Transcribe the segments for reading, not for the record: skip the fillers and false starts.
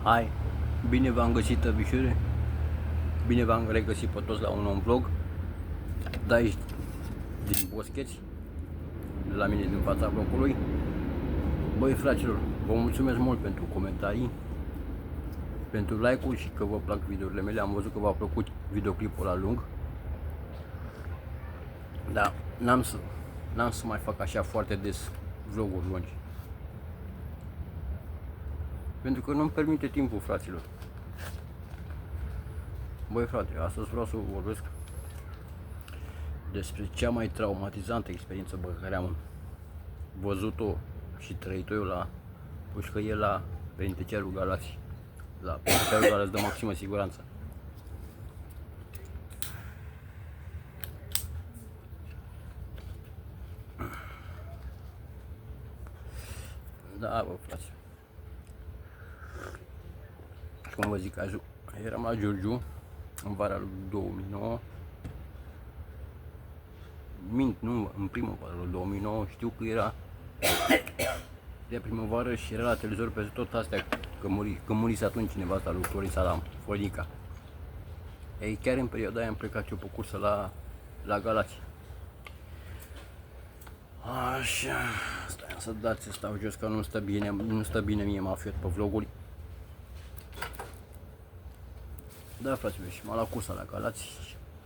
Hai, bine v-am găsit, tăbișure. Bine v-am regăsit pe toți la un nou vlog. De aici, din Boscheți, de la mine din fața blocului. Băi fraților, vă mulțumesc mult pentru comentarii, pentru like-uri și că vă plac videourile mele. Am văzut că v-a plăcut videoclipul la lung. Dar n-am să mai fac așa foarte des vloguri lungi, pentru că nu-mi permite timpul, fraților. Băi frate, astăzi vreau să vorbesc despre cea mai traumatizantă experiență pe care am văzut-o și trăit-o eu la pușcărie la Penitenciarul Galați, la Penitenciarul Galați de maximă siguranță. Da, bă, frate. Cum vă zic, eram la Giurgiu în vara lui 2009. Mint, nu, în primăvară lui 2009, știu că era de primăvară și era la televizor pe tot astea, că murise atunci cineva asta lui Florin Salam, Fonica. Ei, chiar în perioada aia am plecat eu pe cursă la Galați. Așa, stai să dați să stau jos, că nu stă bine mie mafiot pe vloguri. Da, fraților, și m-am luat cursa la Galați,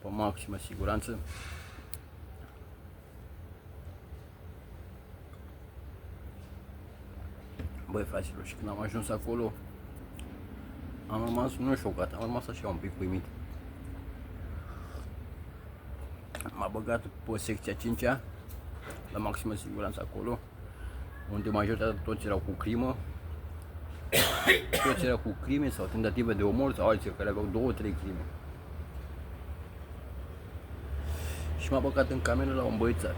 pe maximă siguranță. Băi, fraților, și când am ajuns acolo, am rămas, nu șocat, am rămas așa un pic uimit. M-a băgat pe secția 5-a, la maximă siguranță acolo, unde majoritatea toți erau cu crimă. Toți erau cu crime sau tentative de omor sau alții care aveau 2-3 crime. Și m-a băgat în cameră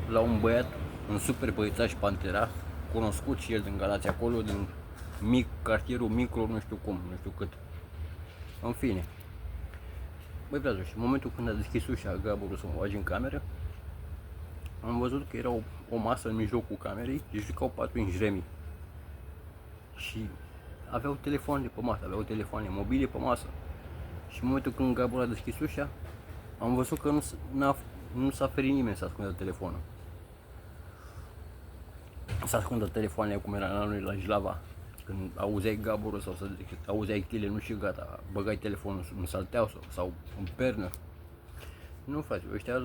la un băiat, un super băiețaș Pantera, cunoscut și el din Galați acolo, din cartierul Micro, nu știu cum, nu știu cât. În fine. Băi, frate, și în momentul când a deschis ușa Gaborul să mă bagi în cameră, am văzut că era o masă în mijlocul camerei și jucau 4 injremi. Și aveau telefoane pe masă, aveau telefoane mobile pe masă. Și în momentul când Gabor a deschis ușa, am văzut că nu s-a ferit nimeni să ascundă telefonul. Să ascundă telefoanele cum era la noi la Jlava. Când auzeai Gaborul sau să auzeai chile, nu și gata, băgai telefonul în salteau sau în pernă. Nu, frate, ăștia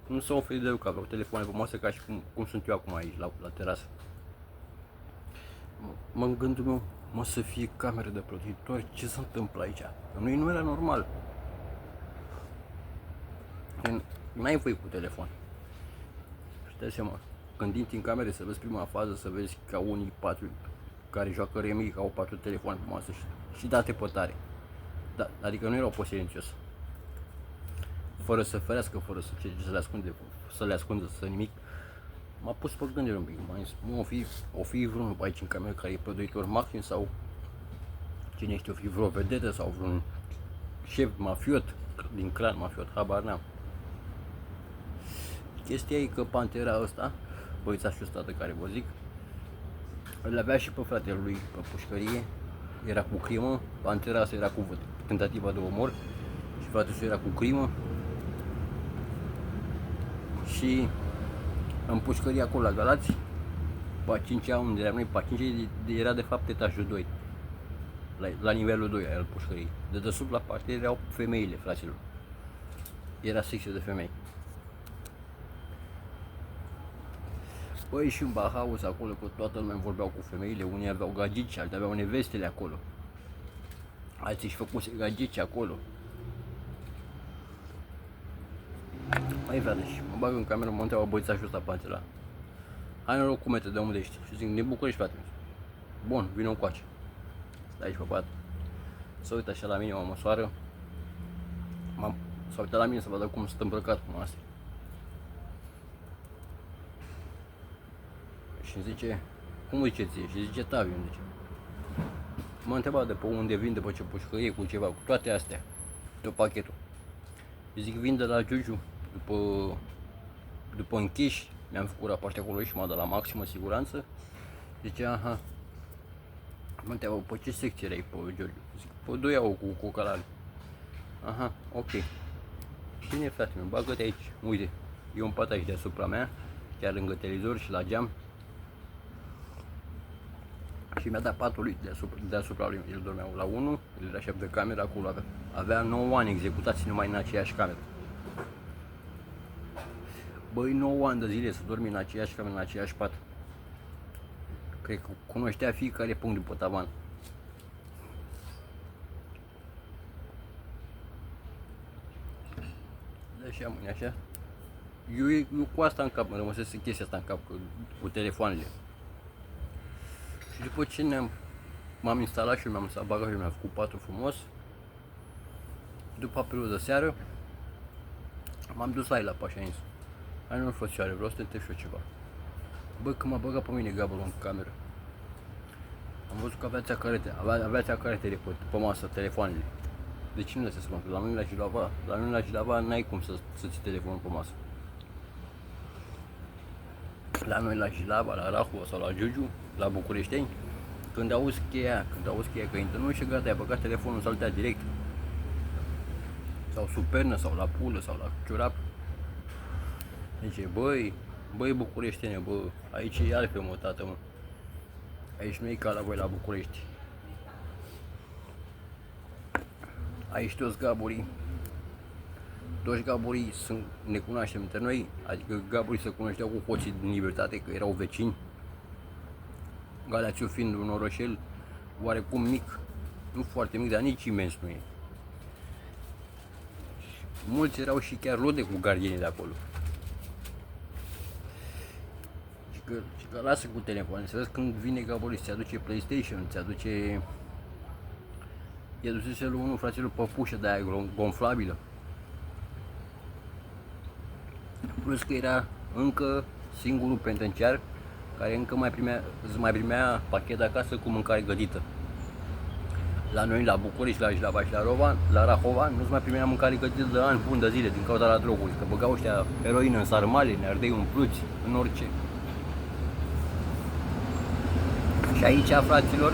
nu s-au oferit deloc, aveau telefoane pe masă ca și cum sunt eu acum aici, la terasă. Mă în gândul meu, să fie cameră de protector, ce se întâmplă aici? Că nu era normal. N-ai voie cu telefon. Și dai seama, când intri în cameră să vezi prima fază, să vezi ca unii 4 care joacă remi, că au 4 telefoane pe masă și date pe tare. Da, adică nu erau pe silențios. Fără să ferească, fără să le ascundă, să nimic. M-a pus pe gânduri un pic, m-am zis, o fi vreunul aici în cameră care e prăduitor maxim sau cine știu, o fi vreo vedetă sau vreun șef mafiot, din clan mafiot, habar n-am. Chestia e că Pantera ăsta, băițașul ăsta de care vă zic, îl avea și pe fratele lui pe pușcărie, era cu crimă, Pantera asta era cu tentativa de omor și fratele său era cu crimă. Și în pușcărie acolo la Galați, pe 5-a unde eram noi, pe 5 era de fapt etajul 2, la nivelul 2 al pușcăriei. De desubt la parte erau femeile, fraților. Era secție de femei. Băi, și un bahaus acolo, că toată lumea vorbeau cu femeile, unii aveau gagici, alții aveau nevestele acolo. Alții își făcuse gagici acolo. Mai frate, și mă bag în cameră, mă întreabă băițașul ăsta Pantera. Hai noroc cu mete, de unde ești? Și zic, din București, frate. Bun, vină încoace. Stai aici pe pat. Să uită așa la mine, mă măsoară. S-a uitat la mine să vadă cum sunt îmbrăcat cum astea. Și îmi zice, cum îi zice ție? Și zice, Taviu, îmi zice. M-a întrebat de pe unde vin, de pe ce pușcărie, cu ceva, cu toate astea. Tot pachetul. Și zic, vin de la Giurgiu, după închiși, mi-am făcut rapoarte acolo și m-a dat la maximă siguranță. Zice, aha, Mă întreabă, pe ce secție erai, pe George? Zic, pe 2 au cu cocalare. Aha, ok. Bine, frate meu, bagă-te aici. Uite, e un pat aici deasupra mea, chiar lângă televizor și la geam. Și mi-a dat patul lui deasupra lui. El dormea la 1, el era șef de cameră, acolo avea 9 ani executați numai în aceeași cameră. Băi, 9 ani de zile să dormi în aceeași cameră, în aceeași pat. Cred că cunoștea fiecare punct de pe tavan. Așa, mâine, așa. Eu cu asta în cap, mă rămăsese chestia asta în cap, cu telefoanele. Și după ce m-am instalat și mi-am lăsat bagajul, mi-am făcut patul frumos. După apelul de seară, m-am dus la el la Pașains. Hai, nu, frățioare, vreau să te întreb și eu ceva. Bă, că m-a băgat pe mine Gabăl în cameră. Am văzut că avea țeacaretele pe masă, telefoanele. De ce nu le se la noi la Gilava n-ai cum să ții telefonul pe masă. La noi la Gilava, la Rahova sau la Giugiu, la bucureșteni, când auzi cheia că intră, nu și gata, ai băgat telefonul, saltea direct. Sau sub pernă, sau la pulă, sau la ciorap. Zice, băi bucureștene, bă, aici e altfel, mă, tată, mă. Aici nu e ca la voi la București. Aici toți gaborii ne cunoaștem între noi, adică gaborii se cunoșteau cu hoții din Libertate, că erau vecini. Galațiu fiind un orășel oarecum mic, nu foarte mic, dar nici imens nu e. Mulți erau și chiar rode cu gardienii de acolo. Și că lasă cu telefoane, să vezi când vine gaborii, ți aduce PlayStation, ți aduce... I-a dus lui unul fraților păpușă de aia gonflabilă. Plus că era încă singurul penitenciar care încă mai primea pachet acasă cu mâncare gătită. La noi, la București, la Jilava și la Rahova, nu se mai primea mâncare gătită de ani buni de zile din cauza la droguri. Că băgau ăștia heroină în sarmale, în ardei umpluți, în orice. Și aici, fraților,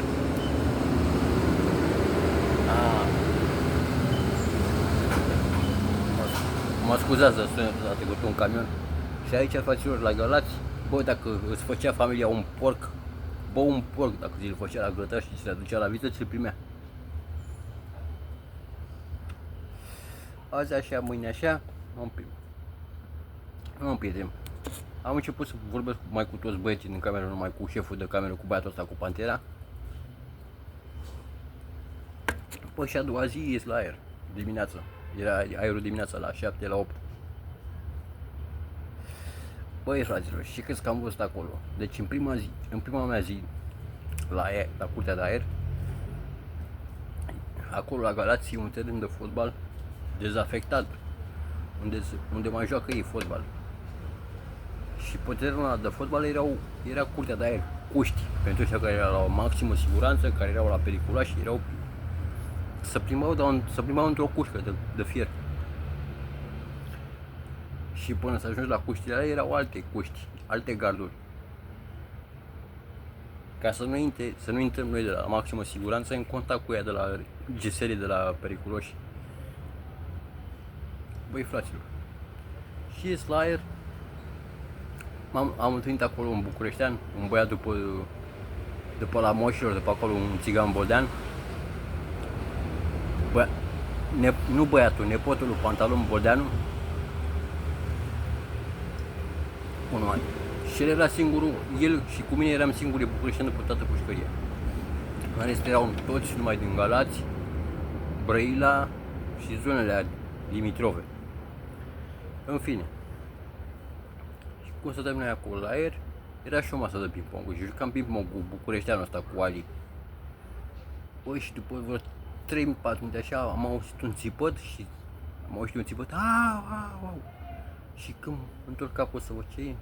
mă scuzați să a trecut un camion. Și aici, fraților, la Galați, bă, dacă îți făcea familia un porc, dacă ți-l făcea la grătar și ți-l aducea la viță, ți-l primea. Azi așa, mâine așa, nu mă pierdem. Am început să vorbesc mai cu toți băieții din cameră, numai cu șeful de cameră, cu băiatul ăsta, cu Pantera. Păi și a doua zi ies la aer, dimineața. Era aerul dimineața la 7, la 8. Băi, fraților, și crezi că am văzut acolo? Deci în prima mea zi la curtea de aer, acolo la Galați, un teren de fotbal dezafectat, unde mai joacă ei fotbal. Și pe terenul ăla de fotbal era curtea de aer, cuști, pentru cei care erau la o maximă siguranță, care erau la periculoși, se plimbau într-o cușcă de fier. Și până să ajungi la cuștile alea erau alte cuști, alte garduri. Ca să nu intrăm noi de la maximă siguranță în contact cu ea de la GSR, de la periculoși. Băi, fraților, și ies la aer, am întâlnit acolo un bucureștean, un băiat după la Moșilor, după acolo un țigan boldean. Nu băiatul, nepotul lui Pantalon Boldeanu. Și el era singurul, el și cu mine eram singurii bucureșteni de pe toată pușcăria. În rest erau toți numai din Galați, Brăila și zonele limitrofe. În fine. Și cum stăteam noi acolo la aer, era și o masă de ping-pong. Și jucam ping-pong cu bucureșteanul ăsta, cu Ali. Băi, și după vreo 3-4 minute așa am auzit un țipăt și au. Și când întorc capul să văd ce e,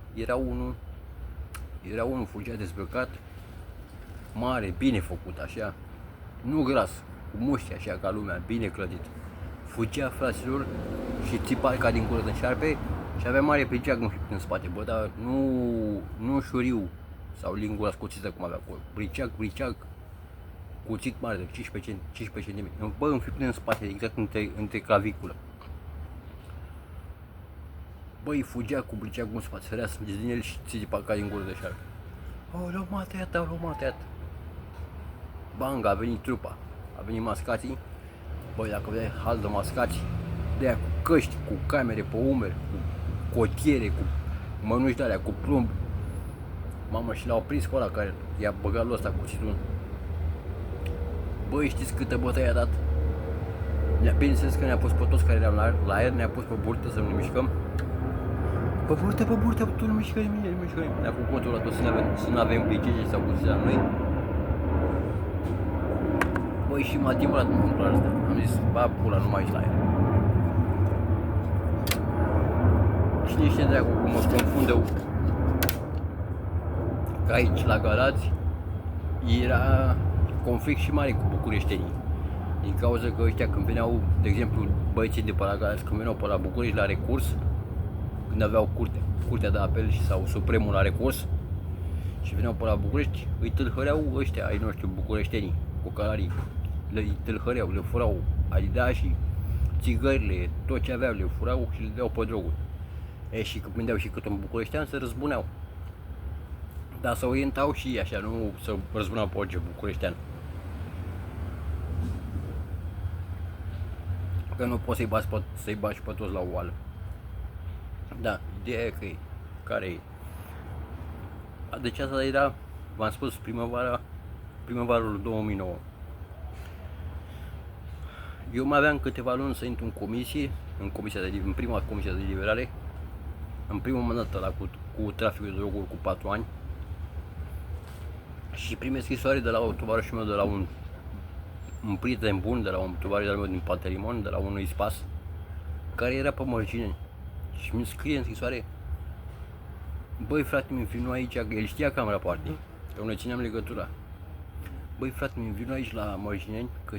era unul fugea dezbrăcat, mare, bine făcut așa, nu gras, cu mușchi așa ca lumea, bine clădit. Fugea, fraților, și țipa ca din gură de șarpe și avea mare briceag în spate, bă, dar nu șuriu sau lingura scoțită cum avea acolo, briceag. cuțit mare de 15 cm. Bă, înfipne în spate, exact între claviculă. Băi, fugea cu briceagul în spate, sărea sânge din el și țipa ca din gură de șarcă. Aoleu, m-a tăiat. Bang, a venit trupa, a venit mascații. Băi, dacă vedeai hal de mascați, de aia cu căști, cu camere pe umeri, cu cotiere, cu mănuși de alea, cu plumb. Mamă, și l-au prins cu ăla care i-a băgat lui ăsta cuțitul. Băi, știți câtă bătaie a dat? Bineînțeles că ne-a pus pe toți care eram la aer, ne-a pus pe burtă să nu ne mișcăm. Pe burtă, tu nu mișcă nimic, ne-a făcut contul la tot să nu avem blicege sau cuțiți la noi. Băi, și m-a timurat în întâmplarea asta. Am zis, ba, pula, nu mai ești la aer. Cine știe dracu cum mă confundă că aici la Galați era conflict și mare cu bucureștenii. Din cauza că ăștia când veneau, de exemplu, băieții de pe la Galați, când veneau pe la București la recurs, când aveau curtea de apel și sau supremul la recurs și veneau pe la București, îi tâlhăreau ăștia ai noștri bucureștenii, cocalarii, îi tâlhăreau, le furau Adidașii, țigările, tot ce aveau le furau și le dădeau pe droguri. Și când prindeau și cât un bucureștean se răzbuneau. Dar să orientau și așa, nu să răzbunau pe orice bucureștean. Că nu poți să-i bagi pe toți la oală. Da, ideea e că e. Care e? Deci asta era, v-am spus, primăvarul 2009. Eu mai aveam câteva luni să intru în comisie, în prima comisie de deliberare, în primul mandat ăla cu traficul de droguri cu 4 ani. Și primesc scrisoare de la tovarășul meu, de la un prieten bun, de la un tovarăș al meu din Pantelimon, de la unui spas, care era pe Mărgineni. Și mi scrie în scrisoare: băi frate, mi vino aici, că el știa că am rapoarte, că noi țineam legătura. Băi frate, mi vino aici la Mărgineni, că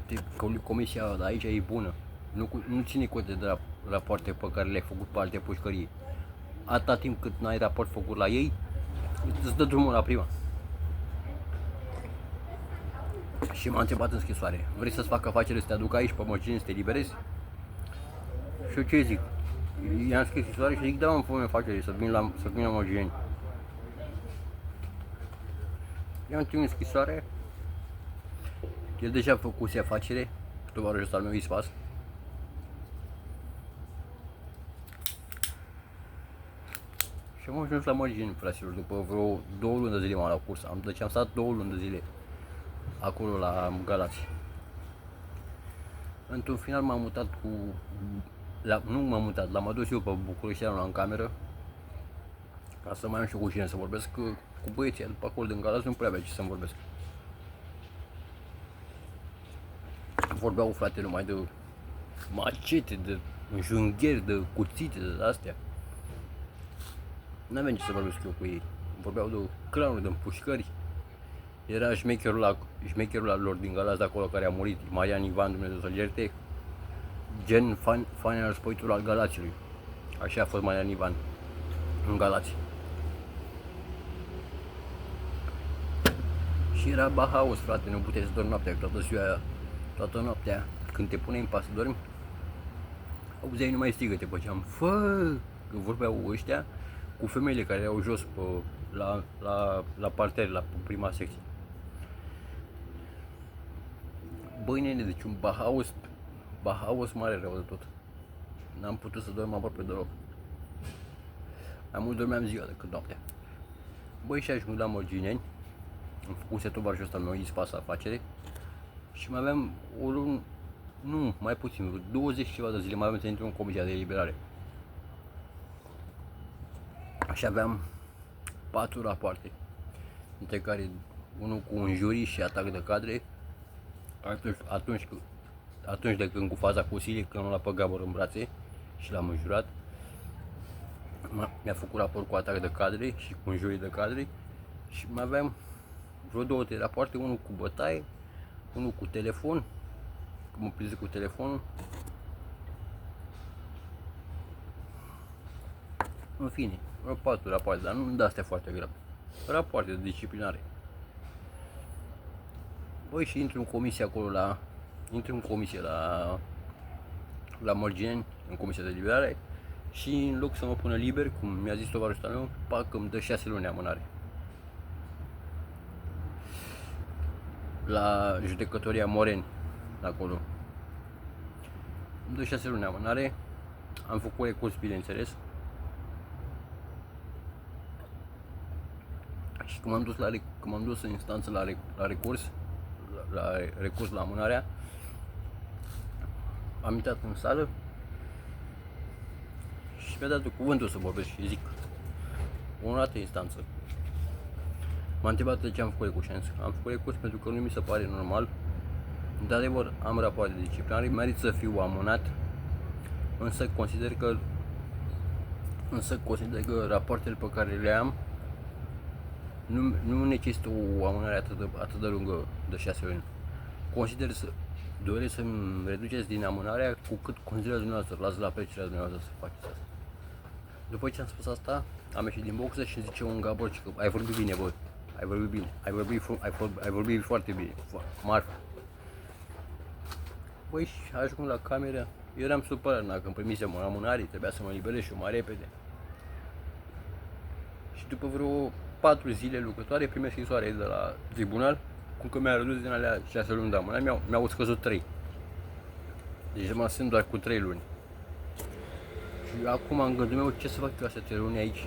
comisia de aici e bună. Nu ține cont de rapoarte pe care le-ai făcut pe alte pușcării. Atâta timp cât n-ai raport făcut la ei, îți dă drumul la prima. Și m-a întrebat în scrisoare: vrei să-ți fac afacere, să te aduc aici pe Mărgineni, să te liberezi? Și eu ce zic? I-am scris scrisoare și zic: da, îmi fă-mi afacere, să vin la Mărgineni. I-am trimis scrisoare. El deja făcuse afacere, tovarășul ăsta al meu, Ispas. Și am ajuns la Mărgineni, fraților, după vreo 2 luni de zile m-am la curs. Deci am stat 2 luni de zile acolo la Galați. Într-un final m-am mutat nu m-am mutat, l-am adus eu pe Bucureșteanul în cameră, ca să mai am și cu cine să vorbesc, că cu băieții după acolo din Galați nu prea avea ce să-mi vorbesc. Vorbeau, frate, numai de macete, de înjungheri, de cuțite, de astea. N-aveam ce să vorbesc eu cu ei. Vorbeau de clanuri, de împușcări. Era șmecherul lor din Galați de acolo, care a murit, Marian Ivan, Dumnezeu să-l ierte, gen fan al războiului al Galațiului. Așa a fost Marian Ivan în Galați. Și era bahaos, frate, nu puteai să dormi noaptea, toată ziua aia, toată noaptea, când te puneai în pas să dormi, auzeai numai strigăte pe geam: fă! Că vorbeau ăștia cu femeile care erau jos la parter, la prima secție. Băi nene, deci un bahaos mare rău de tot. N-am putut să dorm aproape deloc. Mai mult dormeam ziua decât noaptea. Băi, și ajung la Mărgineni, am făcut tovarășul ăsta al meu, Ispas, afacere. Și mai aveam o lună, nu, mai puțin, vreo 20 ceva de zile mai aveam să intru în comisia de eliberare. Și aveam 4 rapoarte, dintre care unul cu înjurii și atac de cadre, atunci de când cu faza cu Silie, când l-a pe Gabor în brațe și l-am înjurat, mi-a făcut raport cu atac de cadre și cu înjurii de cadre. Și mai aveam vreo 2-3 rapoarte, unul cu bătaie, unul cu telefon, că mă prinse cu telefonul. În fine, vreo 4 rapoarte, dar nu de astea foarte grave. Rapoarte de disciplinare. Băi, și intru în comisie acolo la Mărgineni, în comisia de liberare, și în loc să mă pună liber, cum mi-a zis tovarășul meu, pac, îmi dă 6 luni amânare. La judecătoria Moreni, acolo. Îmi dă 6 luni amânare, am făcut recurs, bineînțeles. Și când m-am dus în instanță la recurs la amânarea, am intrat în sală și mi-a dat cuvântul să vorbesc și zic, o dată instanță. M-a întrebat de ce am făcut recurs și am zis, am făcut recurs pentru că nu mi se pare normal. De adevăr, am rapoarte disciplinare, merit să fiu amânat, însă consider că rapoartele pe care le am nu necesită o amânare atât de lungă de 6 luni. Doresc să-mi reduceți din amânarea cu cât considerați dumneavoastră, las la apreciarea dumneavoastră să faceți asta. După ce am spus asta, am ieșit din boxă și zice un Gabor că ai vorbit bine, bă, ai vorbit bine, ai vorbit foarte bine, marfă. Păi și ajung la cameră, eram supărat, dacă îmi primisem o amânare, trebuia să mă liberez și eu mai repede. Și după vreo 4 zile lucrătoare primesc scrisoare de la tribunal, cum că mi-a redus din alea 6 luni de amânare, mi-au scăzut 3. Deci mă sunt doar cu 3 luni. Și acum în gândul meu, ce să fac eu astea 3 luni aici?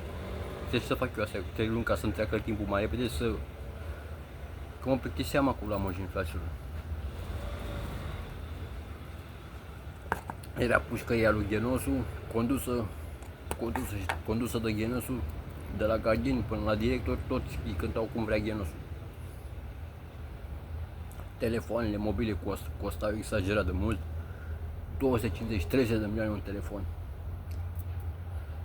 Ce să fac eu astea 3 luni ca să-mi treacă timpul mai repede, că mă plictiseam acolo la Mărgini, fraților. Era pușcăria lui Ghenosu, condusă de Ghenosu, de la gardini până la director, toți îi cântau cum vrea Ghenosu. Telefoanele mobile costau exagerat de mult, 250-300 de milioane un telefon.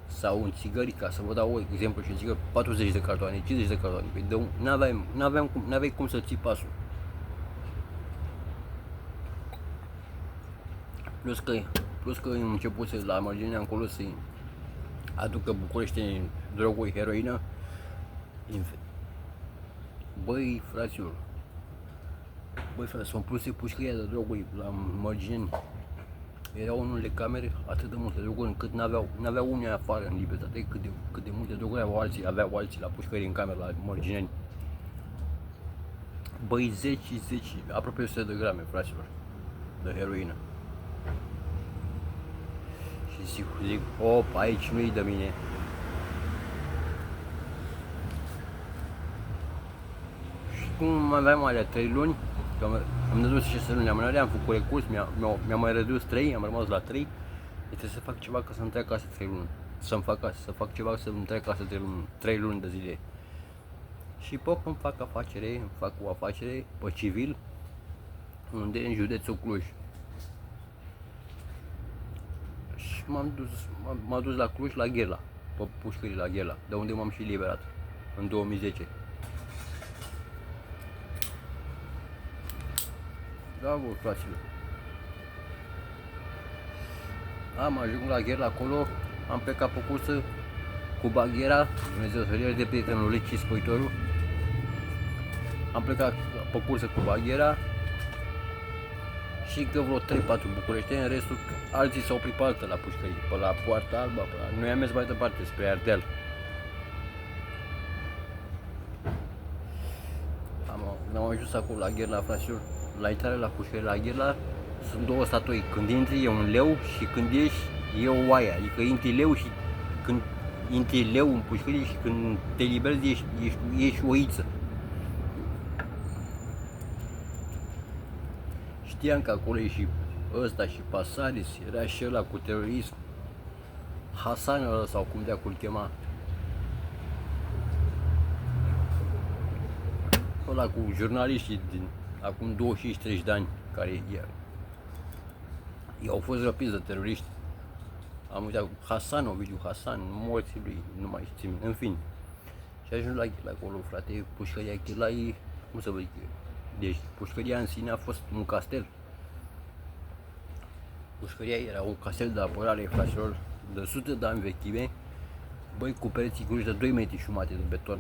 Sau în țigări, ca să vă dau un exemplu, și în țigări 40 de cartoane, 50 de cartoane, păi n-aveai cum să ții pasul. Plus că începuse la Mărginea încolo să aducă București droguri, heroină. Băi, fraților, s-au pus pușcăria de droguri la Mărgineni. Erau în unele camere atât de multe droguri încât n-aveau unii afară în libertate, cât de multe droguri aveau alții la pușcării în cameră la Mărgineni. Băi, 10, aproape 100 de grame, fraților, de heroină. Și zic, aici nu-i de mine. Și cum aveam alea 3 luni, am redus 6 luni amânare, am făcut recurs, mi-a mai redus 3, am rămas la 3. Trebuie să fac ceva ca să-mi treacă astea 3 luni. Să fac ceva să-mi treacă astea 3 luni de zile. Și pot îmi fac o afacere pe civil, unde în județul Cluj. Și m-am dus la Cluj, la Gherla, pe pușcării la Gherla, de unde m-am și liberat în 2010. Da, bă, fraților. Am ajuns la Gherla acolo, am plecat pe cursă cu baghiera, Dumnezeu să ierte de prietenul Lici Spăitorul. Am plecat pe cursă cu baghiera și că vreo 3-4 bucureșteni, restul alții s-au oprit pe altă la pușcării, pe la Poarta Alba, noi am mers mai departe, spre Ardeal. Am ajuns acolo la Gherla, fraților, la intrare la pușcărie la Gherla, sunt 2 statui, când intri e un leu și când ieși e o oaie, adică intri leu și când intri leu în pușcărie și când te liberezi ești oiță. Știam că acolo e și ăsta și Pasaris, era și ăla cu terorism, Hasan ăla sau cum de acolo chema, ăla cu jurnaliștii din acum 25-30 de ani care i-au fost răpiți de teroriști. Am uitat cu Hasan, Ovidiu Hasan, morții lui, nu mai știu, în fin. Și ajung la acolo, frate, pușcăria Ghela e, cum să vă zic, deci pușcăria în sine a fost un castel. Pușcăria era un castel de apărare, fraților, de 100 de ani vechime, băi, cu pereții gruși de 2,5 metri de beton.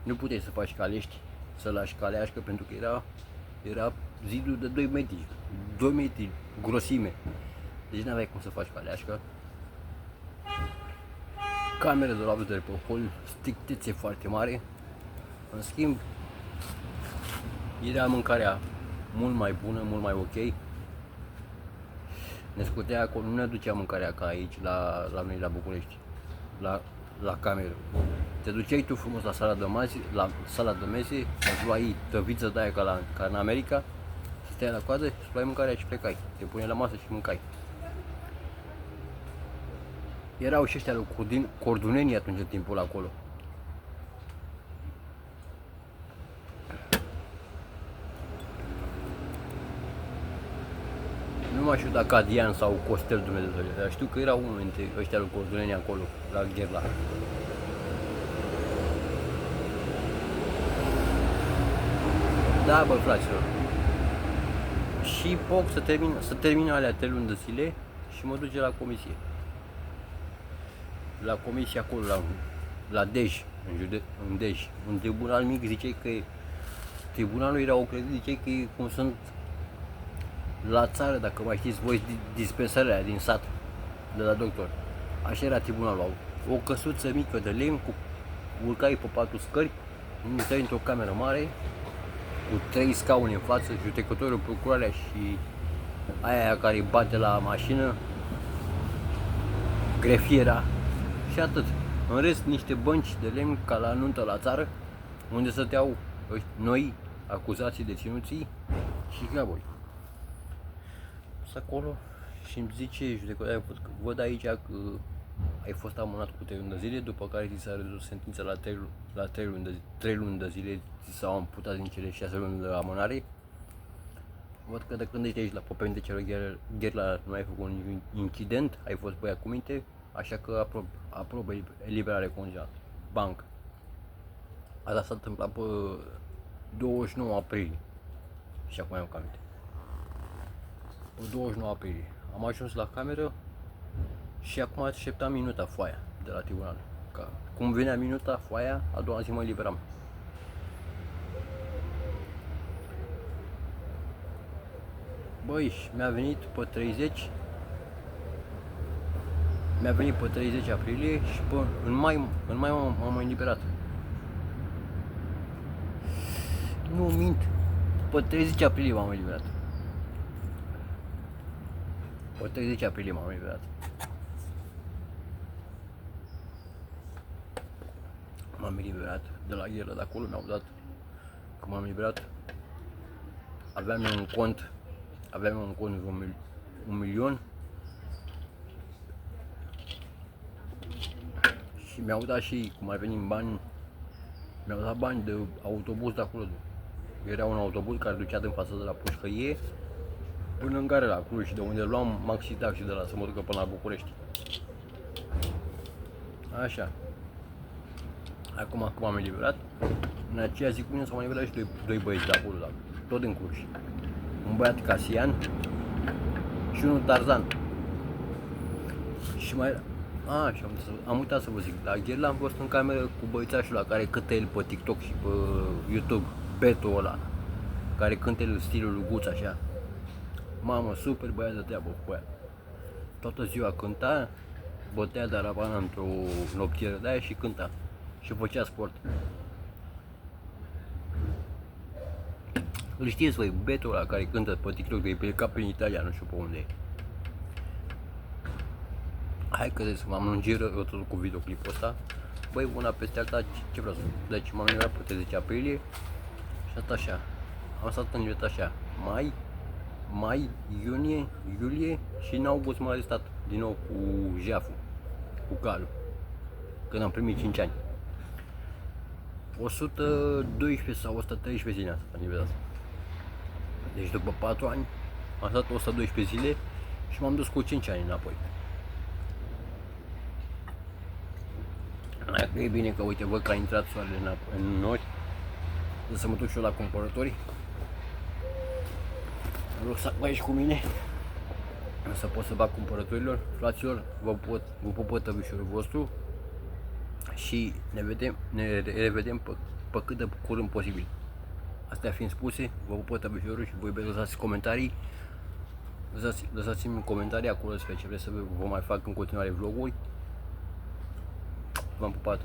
Nu puteai să faci calești, să lași caleașcă pentru că era zidul de 2 metri, 2 metri grosime. Deci n-aveai cum să faci caleașcă. Camere de la vedere pe hol, strictețe foarte mare. În schimb, era mâncarea mult mai bună, mult mai ok. Ne scotea acolo, nu ne ducea mâncarea ca aici, la noi la București, la cameră. Te duceai tu frumos la sala de mese, îți luai tăviță de aia ca în America, stai la coadă, îți luai mâncarea și plecai. Te puneai la masă și mâncai. Erau și ăștia cordunenii atunci în timpul acolo. Nu mai știu dacă Adian sau Costel Dumnezeu, dar știu că era unul dintre ăștia lui cordunenii acolo, la Gherla. Da, bă, fraților. Și poc să termin alea 3 luni de zile și mă duce la comisie. La comisie acolo, la Dej, în Dej. Un tribunal mic, ziceai că tribunalul era o credit, ziceai că e cum sunt la țară, dacă mai știți voi, dispensarea din sat, de la doctor. Așa era tribunalul. O căsuță mică de lemn, urcai pe 4 scări, intrai într-o cameră mare, cu 3 scaune în față, judecătorul, procurarea și aia care bate la mașină, grefiera și atât. În rest, niște bănci de lemn ca la nuntă la țară, unde stăteau noi, acuzații, deținuții și gaburi. Acolo și îmi zice judecătorul, văd aici că ai fost amânat cu 3 luni de zile, după care ți s-a redus sentința la 3 luni de zile, ți s-au amputat din cele 6 luni de amânare. Văd că de când ești aici la Popeni de Celor Gherla nu ai făcut un incident, ai fost băiat cu minte, așa că aprob eliberare condiționată. Banc. Asta s-a întâmplat pe 29 aprilie. Și acum am aminte. Pe 29 aprilie. Am ajuns la cameră și acum așteptam minuta, foaia de la tribunal. Cum venea minuta, foaia, a doua zi mă eliberam. Băi, mi-a venit pe 30 aprilie și în mai m-am eliberat. Nu mint, pe 30 aprilie m-am eliberat. Pe 30 aprilie m-am eliberat. M-am eliberat de la Gherla, de acolo mi-au dat că m-am eliberat. Aveam un cont un milion și mi-au dat și, cum ai venit bani, mi-au dat bani de autobuz de acolo. Era un autobuz care ducea din față de la Pușcărie până în gare la Cluj, de unde luam maxi taxi de la să mă ducă până la București. Așa. Acum am eliberat. În aceea zi cu mine s-au mai eliberat și doi băieți de acolo, tot din Cluj. Un băiat Casian și unul Tarzan. Și mai... și am uitat să vă zic, la Gherla am fost în cameră cu băiețașul ăla care cântă el pe TikTok și pe YouTube, Beto ăla, care cântă el stilul lui Guț, așa. Mamă, super băiat de treabă cu aia. Toată ziua cânta, bătea de arabana într-o noptieră de aia și cânta. Și făcea sport. Îl știți voi, Beto ăla care cântă pe TikTok, de plecat prin Italia, nu știu pe unde e. Hai că m-am lungit rătul cu videoclipul ăsta. Băi, una peste alta, ce vreau să spun. Deci m-am eliberat pe 30 aprilie și atât așa. Am stat în viața așa. Mai, iunie, iulie și în august m-am arestat din nou cu jaful, cu calul. Când am primit 5 ani. 112 sau 113 zile am stat în viața. Deci după 4 ani am stat 112 zile și m-am dus cu 5 ani înapoi. Dacă e bine că, uite, văd că a intrat soarele în nori, să mă duc și eu la cumpărători. Rucsac mai ești cu mine, să pot să bag cumpărătorilor. Fraților, vă pupă tăvișorul vostru și ne revedem pe cât de curând posibil. Astea fiind spuse, vă pupă tăbișorul și voi lăsați comentarii. Lăsați-mi în comentarii acolo despre ce vreți să vă mai fac în continuare vloguri. V-am pupat!